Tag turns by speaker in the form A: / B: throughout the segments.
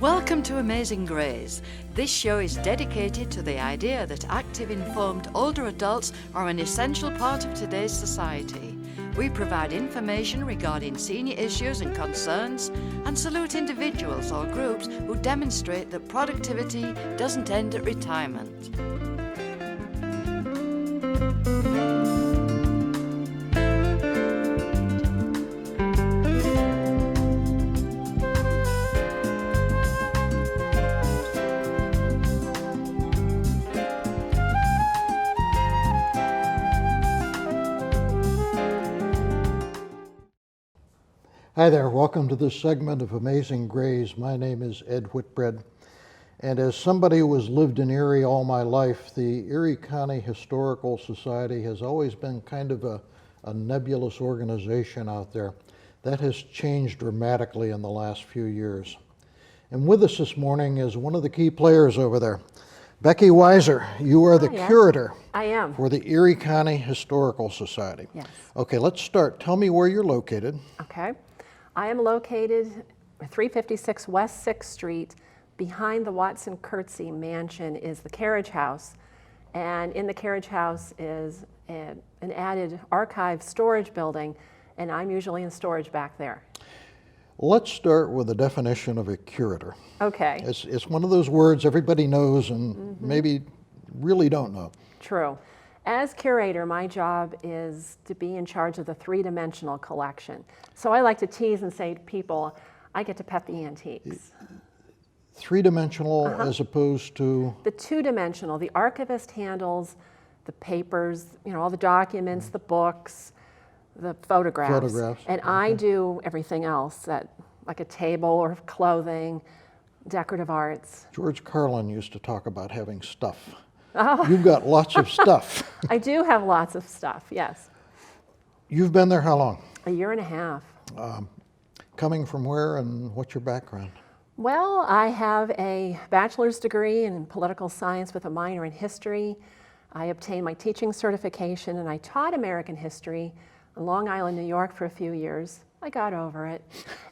A: Welcome to Amazing Grays. This show is dedicated to the idea that active, informed older adults are an essential part of today's society. We provide information regarding senior issues and concerns and salute individuals or groups who demonstrate that productivity doesn't end at retirement.
B: Hi there, welcome to this segment of Amazing Grays. My name is Ed Whitbred, and as somebody who has lived in Erie all my life, the Erie County Historical Society has always been kind of a nebulous organization out there. That has changed dramatically in the last few years. And with us this morning is one of the key players over there. Becky Weiser, you are the curator.
C: I am.
B: For the Erie County Historical Society.
C: Yes.
B: Okay, let's start. Tell me where you're located.
C: Okay. I am located at 356 West 6th Street. Behind the Watson Curtsey mansion is the carriage house. And in the carriage house is an added archive storage building, and I'm usually in storage back there.
B: Let's start with the definition of a curator.
C: Okay.
B: It's one of those words everybody knows and maybe really don't know.
C: True. As curator, my job is to be in charge of the three-dimensional collection. So I like to tease and say to people, I get to pet the antiques.
B: Three-dimensional as opposed to?
C: The two-dimensional. The archivist handles the papers, all the documents, the books, the photographs. And I do everything else, like a table or clothing, decorative arts.
B: George Carlin used to talk about having stuff.
C: Oh.
B: You've got lots of stuff.
C: I do have lots of stuff, yes.
B: You've been there how long?
C: A year and a half.
B: Coming from where and what's your background?
C: Well, I have a bachelor's degree in political science with a minor in history. I obtained my teaching certification and I taught American history in Long Island, New York for a few years. I got over it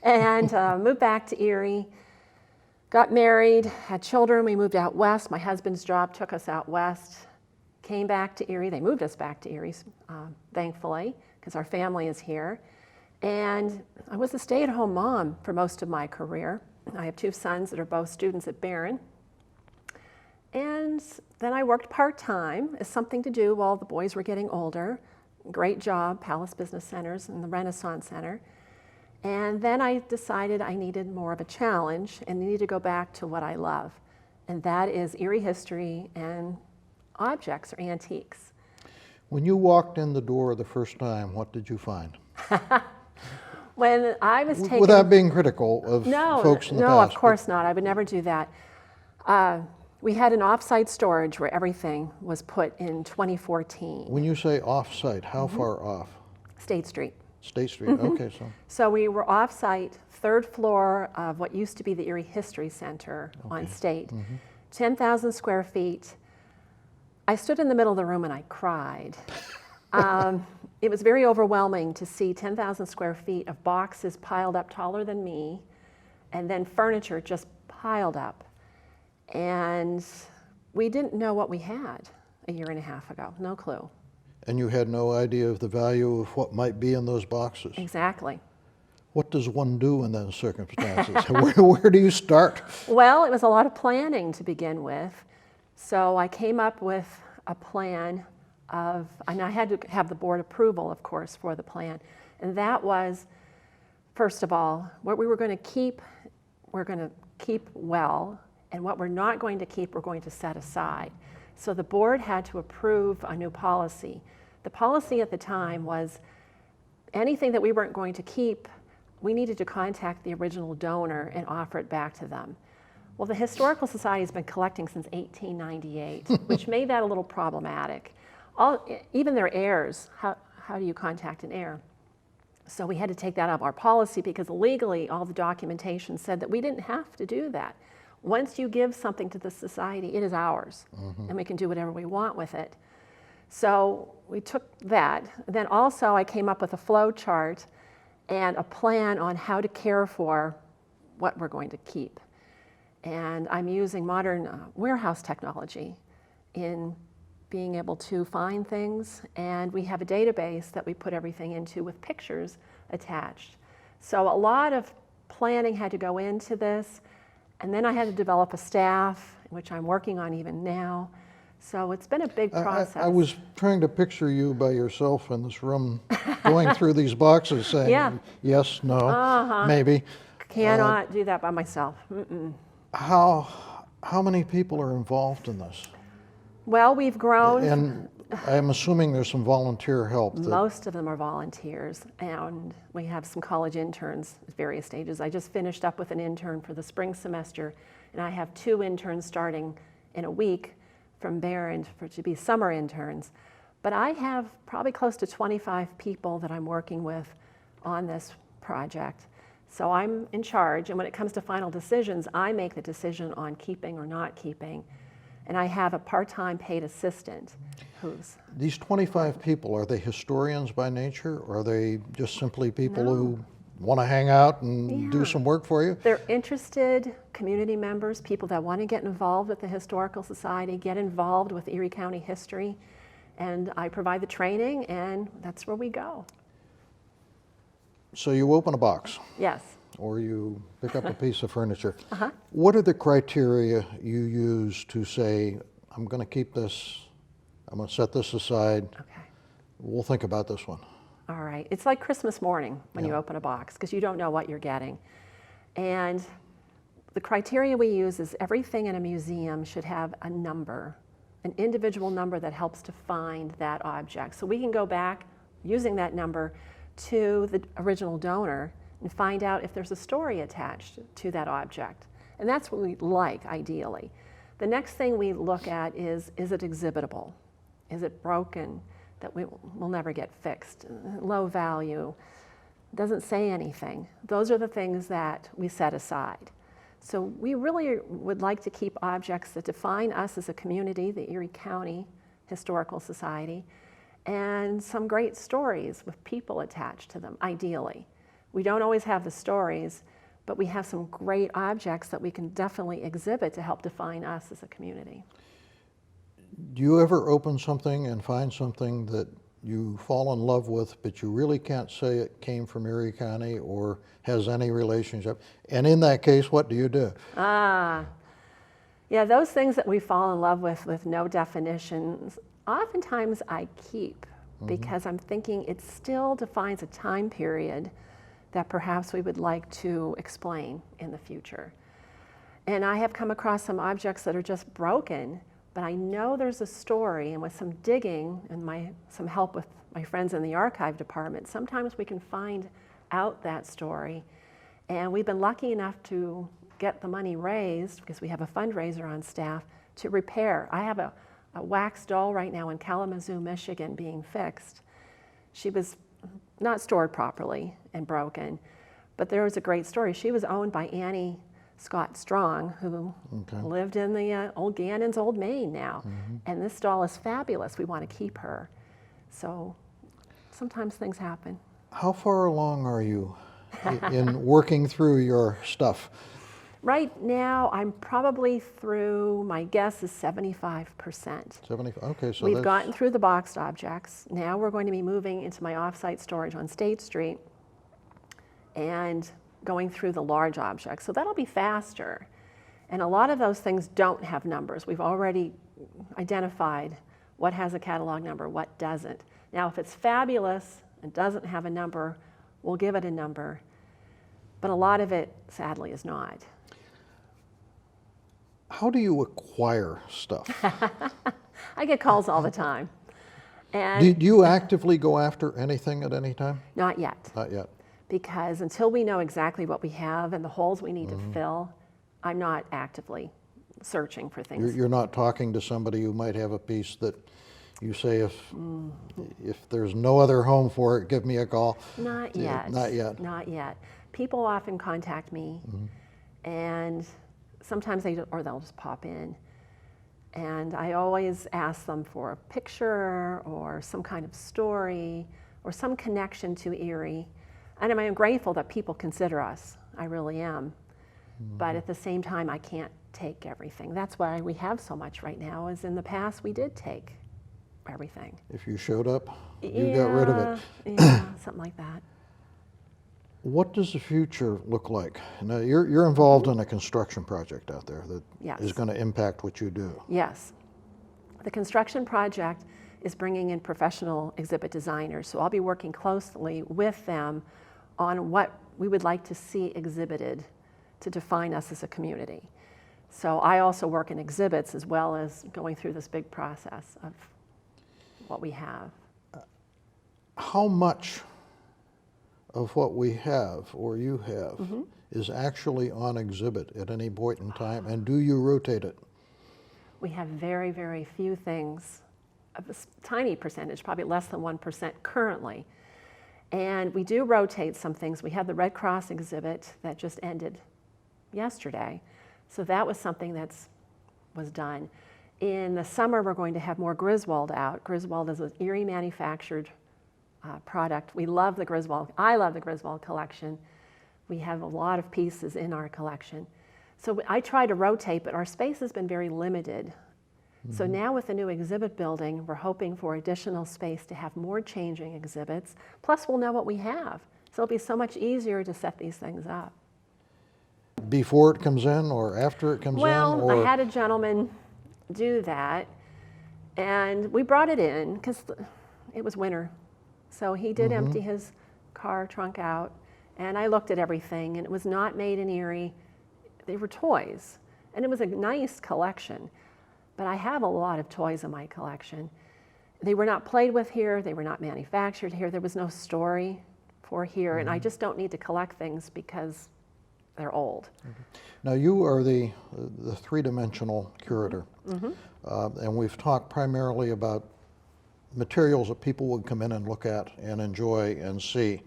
C: and moved back to Erie. Got married, had children, we moved out west. My husband's job took us out west, came back to Erie. They moved us back to Erie, thankfully, because our family is here. And I was a stay-at-home mom for most of my career. I have two sons that are both students at Barron. And then I worked part-time as something to do while the boys were getting older. Great job, Palace Business Centers and the Renaissance Center. And then I decided I needed more of a challenge and needed to go back to what I love. And that is Erie history and objects or antiques.
B: When you walked in the door the first time, what did you find?
C: When I was taking...
B: Without being critical of folks in the past.
C: No, of course not. I would never do that. We had an off-site storage where everything was put in 2014.
B: When you say off-site, how far off?
C: State Street.
B: State Street, okay.
C: So we were off-site, third floor of what used to be the Erie History Center on State. 10,000 square feet. I stood in the middle of the room and I cried. It was very overwhelming to see 10,000 square feet of boxes piled up taller than me, and then furniture just piled up. And we didn't know what we had a year and a half ago, no clue.
B: And you had no idea of the value of what might be in those boxes.
C: Exactly.
B: What does one do in those circumstances? Where do you start?
C: Well, it was a lot of planning to begin with. So I came up with a plan and I had to have the board approval, of course, for the plan. And that was, first of all, what we were going to keep, we're going to keep well, and what we're not going to keep, we're going to set aside. So the board had to approve a new policy. The policy at the time was anything that we weren't going to keep, we needed to contact the original donor and offer it back to them. Well, the Historical Society has been collecting since 1898, which made that a little problematic. Even their heirs, how do you contact an heir? So we had to take that out of our policy because legally all the documentation said that we didn't have to do that. Once you give something to the society, it is ours, and we can do whatever we want with it. So we took that. Then also I came up with a flow chart and a plan on how to care for what we're going to keep. And I'm using modern warehouse technology in being able to find things, and we have a database that we put everything into with pictures attached. So a lot of planning had to go into this, and then I had to develop a staff, which I'm working on even now. So it's been a big process.
B: I was trying to picture you by yourself in this room going through these boxes saying
C: Yeah.
B: yes, no, maybe.
C: Cannot do that by myself.
B: How many people are involved in this?
C: Well, we've grown.
B: And I'm assuming there's some volunteer help.
C: Most of them are volunteers, and we have some college interns at various stages. I just finished up with an intern for the spring semester, and I have 2 interns starting in a week from there and to be summer interns. But I have probably close to 25 people that I'm working with on this project. So I'm in charge, and when it comes to final decisions, I make the decision on keeping or not keeping. And I have a part-time paid assistant who's...
B: These 25 people, are they historians by nature, or are they just simply people who want to hang out and do some work for you?
C: They're interested community members, people that want to get involved with the Historical Society, get involved with Erie County history, and I provide the training, and that's where we go.
B: So you open a box.
C: Yes.
B: Or you pick up a piece of furniture. What are the criteria you use to say, I'm going to keep this, I'm going to set this aside,
C: Okay.
B: we'll think about this one?
C: All right. It's like Christmas morning when you open a box, because you don't know what you're getting. And the criteria we use is everything in a museum should have a number, an individual number that helps to find that object. So we can go back using that number to the original donor and find out if there's a story attached to that object. And that's what we like, ideally. The next thing we look at is it exhibitable? Is it broken, that will never get fixed? Low value, doesn't say anything. Those are the things that we set aside. So we really would like to keep objects that define us as a community, the Erie County Historical Society, and some great stories with people attached to them, ideally. We don't always have the stories, but we have some great objects that we can definitely exhibit to help define us as a community.
B: Do you ever open something and find something that you fall in love with, but you really can't say it came from Erie County or has any relationship? And in that case, what do you do?
C: Yeah, those things that we fall in love with no definitions, oftentimes I keep because I'm thinking it still defines a time period that perhaps we would like to explain in the future. And I have come across some objects that are just broken, but I know there's a story, and with some digging and some help with my friends in the archive department, sometimes we can find out that story. And we've been lucky enough to get the money raised, because we have a fundraiser on staff, to repair. I have a wax doll right now in Kalamazoo, Michigan, being fixed. She was not stored properly and broken, but there was a great story. She was owned by Annie Scott Strong, who lived in the old Gannon's Old Main now. And this doll is fabulous. We want to keep her. So sometimes things happen.
B: How far along are you in working through your stuff?
C: Right now, I'm probably through, my guess is 75%.
B: 75, okay, so
C: We've gotten through the boxed objects. Now we're going to be moving into my off-site storage on State Street and going through the large objects. So that'll be faster. And a lot of those things don't have numbers. We've already identified what has a catalog number, what doesn't. Now, if it's fabulous and doesn't have a number, we'll give it a number. But a lot of it, sadly, is not.
B: How do you acquire stuff?
C: I get calls all the time. And
B: Do you actively go after anything at any time?
C: not yet.
B: Not yet.
C: Because until we know exactly what we have and the holes we need to fill, I'm not actively searching for things.
B: You're not talking to somebody who might have a piece that you say, if there's no other home for it, give me a call.
C: Not
B: Yeah,
C: yet.
B: not yet.
C: Not yet. People often contact me, and sometimes they'll just pop in. And I always ask them for a picture or some kind of story or some connection to Erie. And I'm grateful that people consider us. I really am. but at the same time, I can't take everything. That's why we have so much right now, is in the past, we did take everything.
B: If you showed up, you got rid of it.
C: Yeah, something like that.
B: What does the future look like? Now, you're involved in a construction project out there that
C: Yes.
B: is going to impact what you do.
C: Yes. The construction project is bringing in professional exhibit designers, so I'll be working closely with them on what we would like to see exhibited to define us as a community. So I also work in exhibits as well as going through this big process of what we have.
B: How much of what we have, or you have, is actually on exhibit at any point in time, and do you rotate it?
C: We have very, very few things, a tiny percentage, probably less than 1% currently. And we do rotate some things. We had the Red Cross exhibit that just ended yesterday. So that was something that was done. In the summer, we're going to have more Griswold out. Griswold is an Erie manufactured product. We love the Griswold. I love the Griswold collection. We have a lot of pieces in our collection. So I try to rotate, but our space has been very limited. So now with the new exhibit building, we're hoping for additional space to have more changing exhibits. Plus, we'll know what we have. So it'll be so much easier to set these things up.
B: Before it comes in or after it comes in?
C: Well,
B: Or?
C: I had a gentleman do that, and we brought it in because it was winter. So he did empty his car trunk out, and I looked at everything, and it was not made in Erie. They were toys, and it was a nice collection. But I have a lot of toys in my collection. They were not played with here. They were not manufactured here. There was no story for here, and I just don't need to collect things because they're old.
B: Now, you are the three-dimensional curator, and we've talked primarily about materials that people would come in and look at and enjoy and see.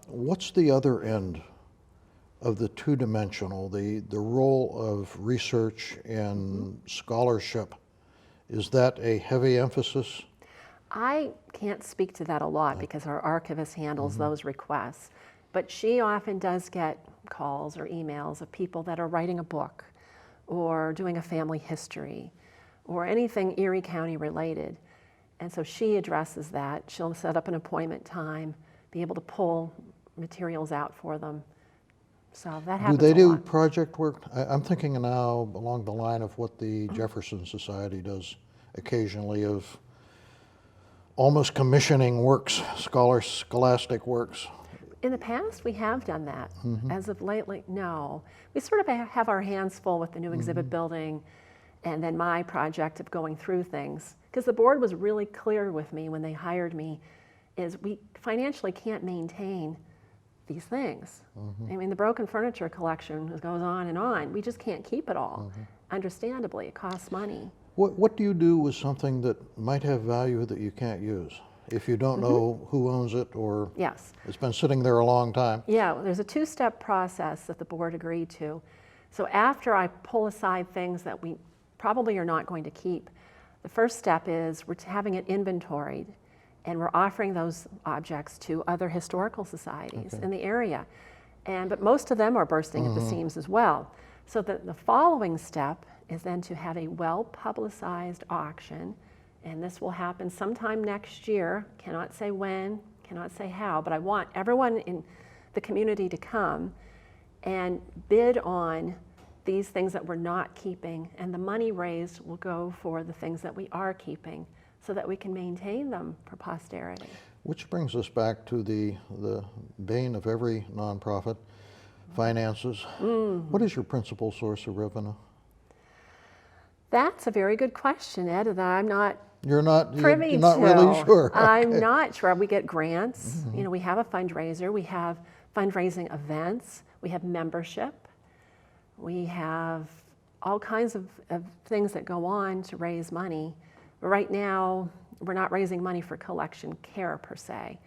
B: What's the other end of the two-dimensional, the role of research and scholarship? Is that a heavy emphasis?
C: I can't speak to that a lot because our archivist handles those requests, but she often does get calls or emails of people that are writing a book or doing a family history or anything Erie County related. And so she addresses that. She'll set up an appointment time, be able to pull materials out for them. So that happens
B: Do they
C: a
B: do
C: lot.
B: project work? I'm thinking now along the line of what the Jefferson Society does occasionally, of almost commissioning works, scholastic works.
C: In the past, we have done that. As of lately, no. We sort of have our hands full with the new exhibit building and then my project of going through things. Because the board was really clear with me when they hired me, is we financially can't maintain these things. I mean, the broken furniture collection goes on and on. We just can't keep it all. Understandably, it costs money.
B: What do you do with something that might have value that you can't use? If you don't know who owns it, or
C: Yes.
B: it's been sitting there a long time?
C: Yeah, there's a two-step process that the board agreed to. So after I pull aside things that we probably are not going to keep, the first step is we're having it inventoried, and we're offering those objects to other historical societies in the area. But most of them are bursting at the seams as well. So the following step is then to have a well-publicized auction, and this will happen sometime next year. Cannot say when, cannot say how, but I want everyone in the community to come and bid on these things that we're not keeping, and the money raised will go for the things that we are keeping so that we can maintain them for posterity.
B: Which brings us back to the bane of every nonprofit, finances. What is your principal source of revenue?
C: That's a very good question, Ed, that I'm not
B: You're not
C: privy
B: you're not
C: to.
B: really sure.
C: I'm
B: Okay.
C: not sure. We get grants. You know, we have a fundraiser. We have fundraising events. We have membership. We have all kinds of things that go on to raise money. But right now, we're not raising money for collection care per se,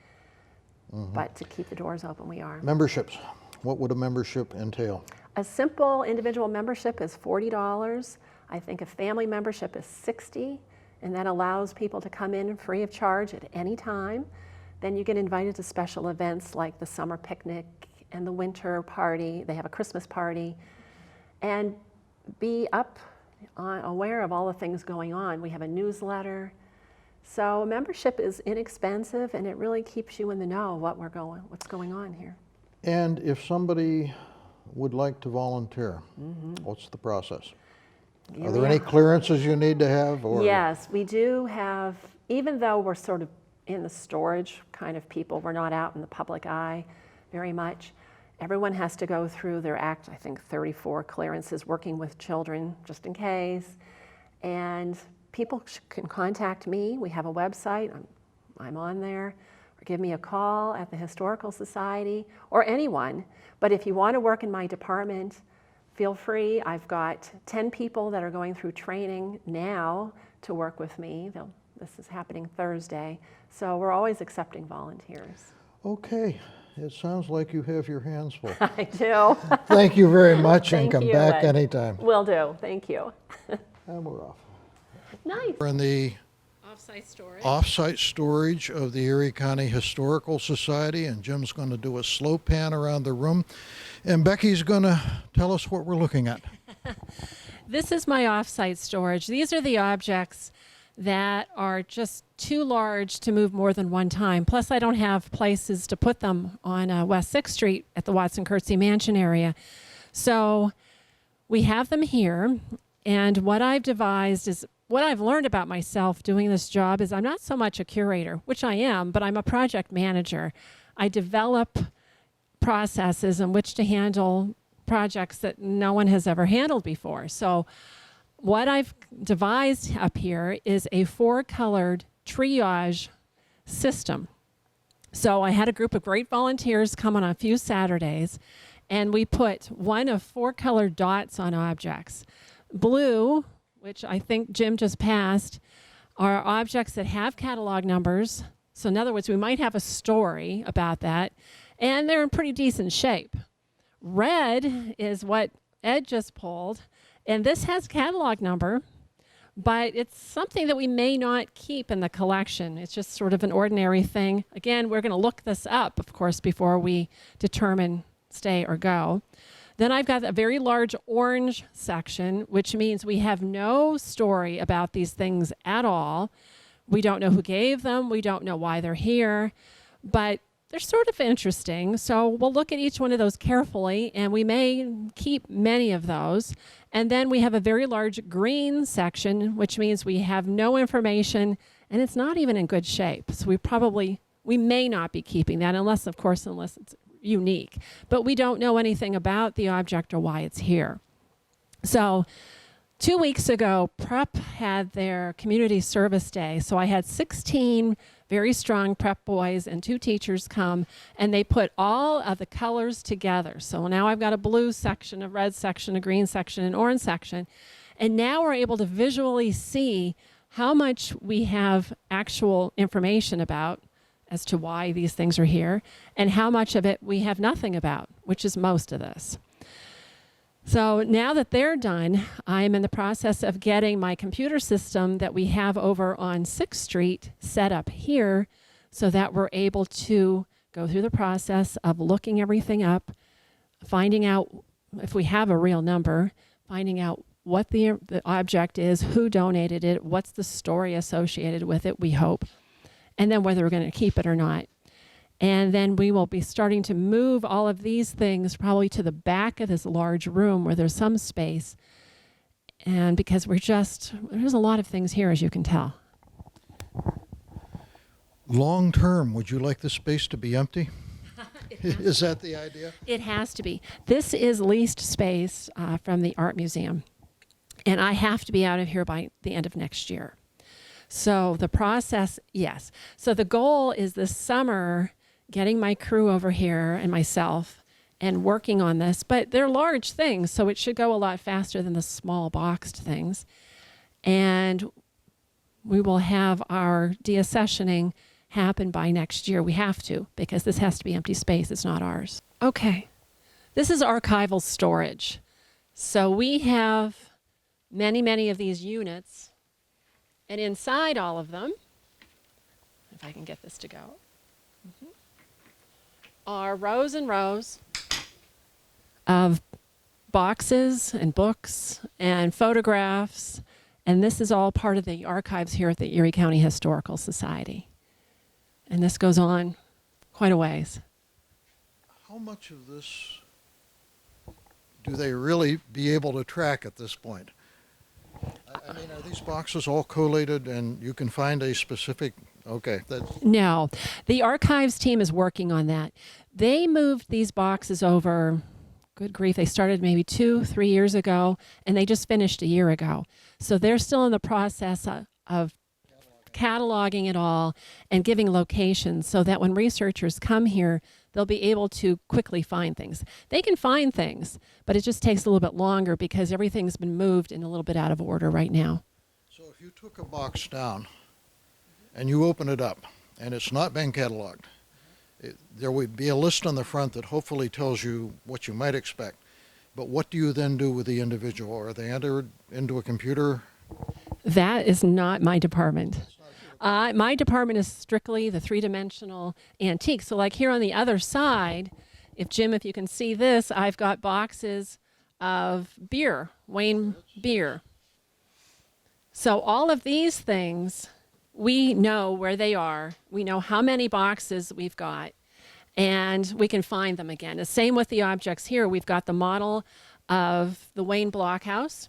C: but to keep the doors open, we are.
B: Memberships. What would a membership entail?
C: A simple individual membership is $40. I think a family membership is $60, and that allows people to come in free of charge at any time. Then you get invited to special events like the summer picnic and the winter party. They have a Christmas party, and be aware of all the things going on. We have a newsletter. So membership is inexpensive, and it really keeps you in the know what's going on here.
B: And if somebody would like to volunteer, what's the process? Are there any clearances you need to have? Or?
C: Yes, we do have, even though we're sort of in the storage kind of people, we're not out in the public eye very much. Everyone has to go through their Act, I think 34 clearances, working with children just in case. And people can contact me. We have a website. I'm on there. Or give me a call at the Historical Society, or anyone. But if you want to work in my department, feel free. I've got 10 people that are going through training now to work with me. This is happening Thursday. So we're always accepting volunteers.
B: Okay. It sounds like you have your hands full.
C: I do.
B: Thank you very much, and
C: Thank
B: come
C: you,
B: back
C: Ed.
B: anytime.
C: Will do. Thank you.
B: And we're off.
C: Nice.
B: We're in the off-site storage of the Erie County Historical Society, and Jim's going to do a slow pan around the room, and Becky's going to tell us what we're looking at.
D: This is my off-site storage. These are the objects that are just too large to move more than one time. Plus, I don't have places to put them on West 6th Street at the Watson-Curtsey Mansion area. So we have them here, and what I've devised is, what I've learned about myself doing this job is I'm not so much a curator, which I am, but I'm a project manager. I develop processes in which to handle projects that no one has ever handled before. So what I've devised up here is a 4-colored triage system. So I had a group of great volunteers come on a few Saturdays, and we put one of 4 colored dots on objects. Blue, which I think Jim just passed, are objects that have catalog numbers. So in other words, we might have a story about that, and they're in pretty decent shape. Red is what Ed just pulled, and this has catalog number, but it's something that we may not keep in the collection. It's just sort of an ordinary thing. Again, we're going to look this up, of course, before we determine stay or go. Then I've got a very large orange section, which means we have no story about these things at all. We don't know who gave them. We don't know why they're here, but they're sort of interesting. So we'll look at each one of those carefully, and we may keep many of those. And then we have a very large green section, which means we have no information, and it's not even in good shape. So we may not be keeping that unless it's unique. But we don't know anything about the object or why it's here. So 2 weeks ago, Prep had their community service day. So I had 16 very strong Prep boys and 2 teachers come, and they put all of the colors together. So now I've got a blue section, a red section, a green section, an orange section. And now we're able to visually see how much we have actual information about as to why these things are here, and how much of it we have nothing about, which is most of this. So now that they're done, I'm in the process of getting my computer system that we have over on 6th Street set up here so that we're able to go through the process of looking everything up, finding out if we have a real number, finding out what the object is, who donated it, what's the story associated with it, we hope, and then whether we're going to keep it or not. And then we will be starting to move all of these things probably to the back of this large room where there's some space. And because there's a lot of things here, as you can tell.
B: Long term, would you like the space to be empty? Is that the idea?
D: It has to be. This is leased space from the art museum. And I have to be out of here by the end of next year. So the process, yes. So the goal is this summer, getting my crew over here and myself and working on this. But they're large things, so it should go a lot faster than the small boxed things. And we will have our deaccessioning happen by next year. We have to, because this has to be empty space. It's not ours. Okay. This is archival storage. So we have many, many of these units. And inside all of them, if I can get this to go, are rows and rows of boxes and books and photographs, and this is all part of the archives here at the Erie County Historical Society. And this goes on quite a ways.
B: How much of this do they really be able to track at this point? I mean, are these boxes all collated and you can find a specific, okay, that's...
D: No, the archives team is working on that. They moved these boxes over, good grief, they started maybe 2-3 years ago, and they just finished a year ago. So they're still in the process of cataloging it all and giving locations so that when researchers come here, they'll be able to quickly find things. They can find things, but it just takes a little bit longer because everything's been moved and a little bit out of order right now.
B: So if you took a box down and you open it up and it's not been cataloged, there would be a list on the front that hopefully tells you what you might expect. But what do you then do with the individual? Are they entered into a computer?
D: That is not my department. My department is strictly the three-dimensional antique. So like here on the other side, if you can see this, I've got boxes of beer, Wayne beer. So all of these things, we know where they are. We know how many boxes we've got, and we can find them again. The same with the objects here. We've got the model of the Wayne blockhouse,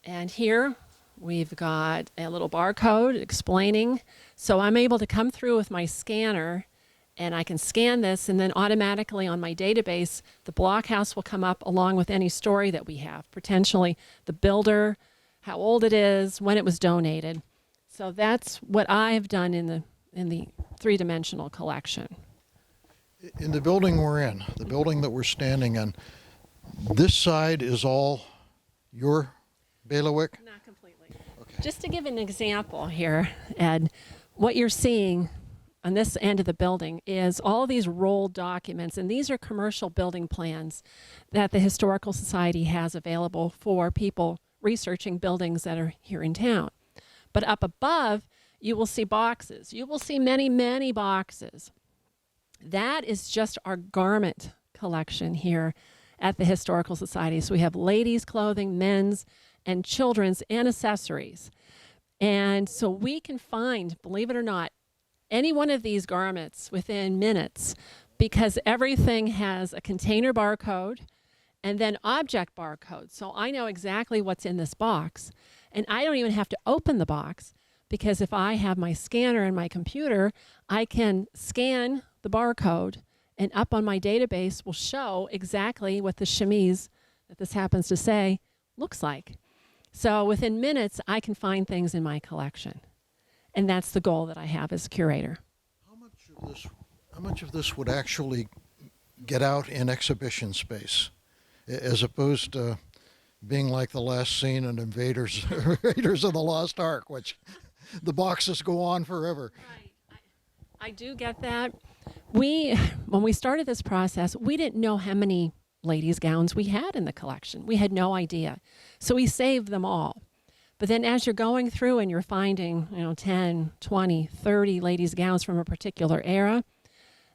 D: and here we've got a little barcode explaining. So I'm able to come through with my scanner and I can scan this, and then automatically on my database, the blockhouse will come up along with any story that we have, potentially the builder, how old it is, when it was donated. So that's what I've done in the three-dimensional collection.
B: In the building we're in, the building that we're standing in, this side is all your bailiwick?
D: Not completely. Just to give an example here, Ed, what you're seeing on this end of the building is all these rolled documents, and these are commercial building plans that the Historical Society has available for people researching buildings that are here in town. But up above, you will see boxes. You will see many, many boxes. That is just our garment collection here at the Historical Society. So we have ladies' clothing, men's, and children's, and accessories. And so we can find, believe it or not, any one of these garments within minutes because everything has a container barcode and then object barcode. So I know exactly what's in this box, and I don't even have to open the box because if I have my scanner and my computer, I can scan the barcode, and up on my database will show exactly what the chemise that this happens to say looks like. So within minutes, I can find things in my collection. And that's the goal that I have as a curator.
B: How much of this would actually get out in exhibition space, as opposed to being like the last scene in Invaders of the Lost Ark, which the boxes go on forever?
D: Right. I do get that. When we started this process, we didn't know how many ladies' gowns we had in the collection. We had no idea. So we saved them all. But then as you're going through and you're finding, 10, 20, 30 ladies' gowns from a particular era,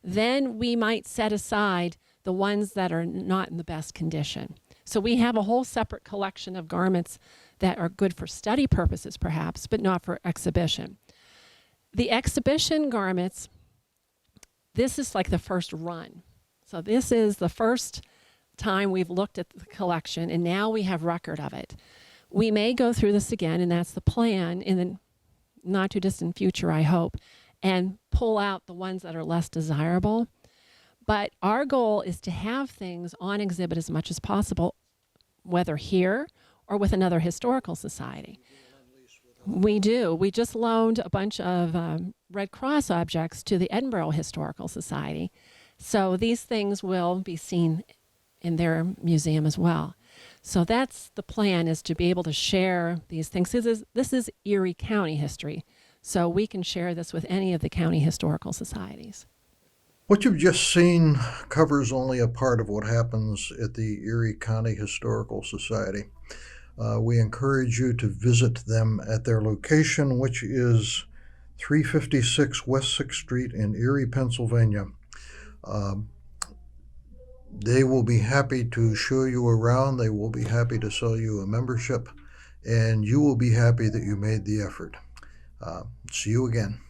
D: then we might set aside the ones that are not in the best condition. So we have a whole separate collection of garments that are good for study purposes, perhaps, but not for exhibition. The exhibition garments, this is like the first run. So this is the first time we've looked at the collection, and now we have record of it. We may go through this again, and that's the plan in the not too distant future, I hope, and pull out the ones that are less desirable. But our goal is to have things on exhibit as much as possible, whether here or with another historical society. We do. We just loaned a bunch of Red Cross objects to the Edinburgh Historical Society. So these things will be seen in their museum as well. So that's the plan, is to be able to share these things. This is Erie County history, so we can share this with any of the county historical societies.
B: What you've just seen covers only a part of what happens at the Erie County Historical Society. We encourage you to visit them at their location, which is 356 West 6th Street in Erie, Pennsylvania. They will be happy to show you around. They will be happy to sell you a membership, and you will be happy that you made the effort. See you again.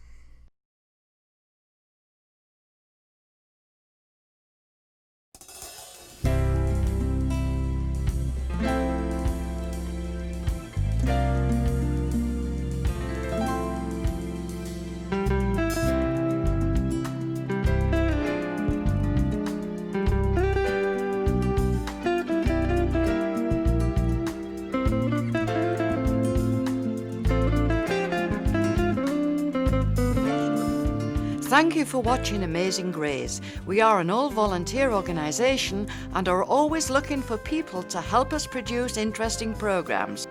A: Thank you for watching Amazing Grays. We are an all-volunteer organisation and are always looking for people to help us produce interesting programmes.